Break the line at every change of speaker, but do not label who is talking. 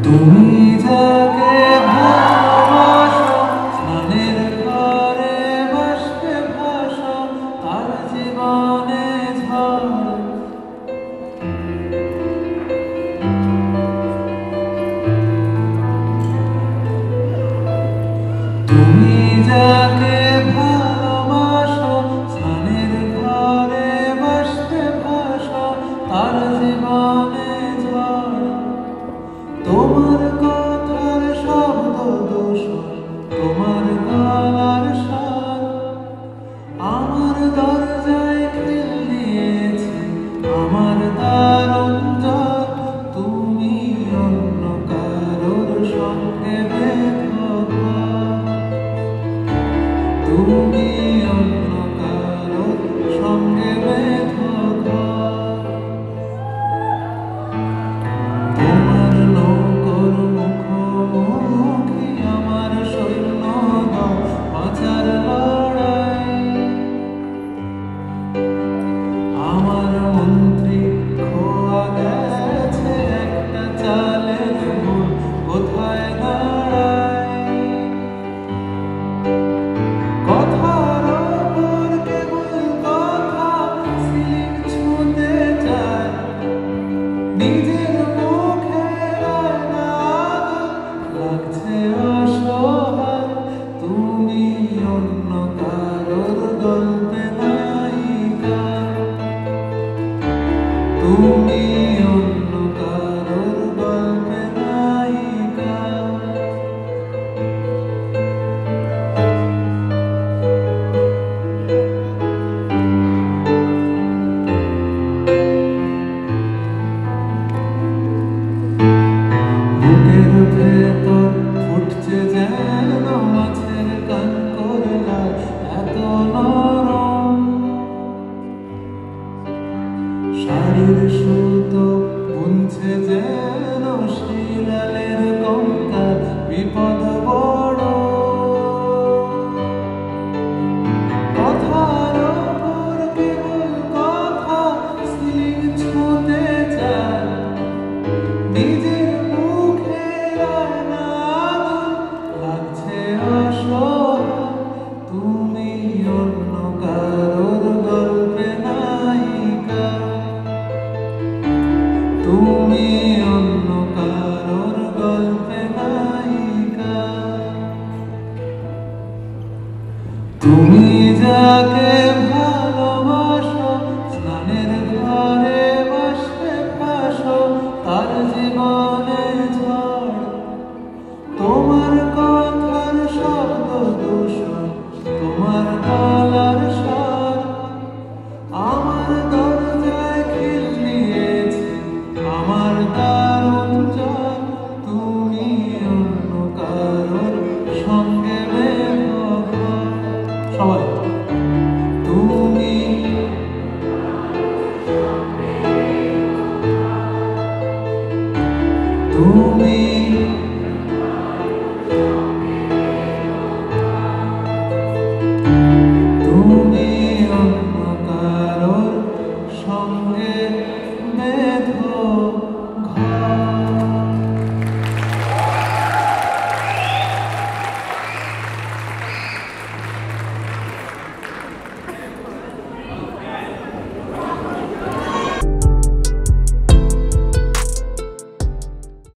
তুমি যাকে ভালোবাসো, স্নানের ঘরে বাষ্পে ভাসো, তার জীবনে ঝড়। তুমি যাকে ভালোবাসো, স্নানের ঘরে বাষ্পে ভাসো, তার জীবনে ঝড়। তোমার কথার শব্দ দূষণ, তোমার গলার স্বর আমার দরজায় খিল দিয়েছে, আমার দারুণ জ্বর। তুমি অন্য কারোর সঙ্গে বেঁধো ঘর, তুমি অন্য কারোর সঙ্গে বেঁধো ঘর। তোমার নৌকোর মুখোমুখি আমার সৈন্যদল, বাঁচার লড়াই। আমার মন্ত্রী খোয়া গেছে একটা চালের মোড়, কোথায় দাঁড়ায়। কথার ওপর কেবল কথা, সিলিং ছুঁতে চায়। নিজের মুখের আয়না লাগছে অসহায়। তুমি অন্য কারোর গল্পে নায়িকা, তুমি অন্য কারোর গল্পে নায়িকা। বুকের ভেতর ফুটছে যেন মাছের কানকর লাল, এত নরম। শাড়ির সুতো বুনছে যেন শিলালের কঙ্কাল, বিপদ বড়। কথার ওপর কেবল কথা, সিলিং ছুঁতে চায়। নিজের মুখের আয়না লাগছে অসহায়। তুমি অন্য কারোর গল্পে নায়িকা, তুমি অন্য কারোর গল্পে নায়িকা। তুমি যাকে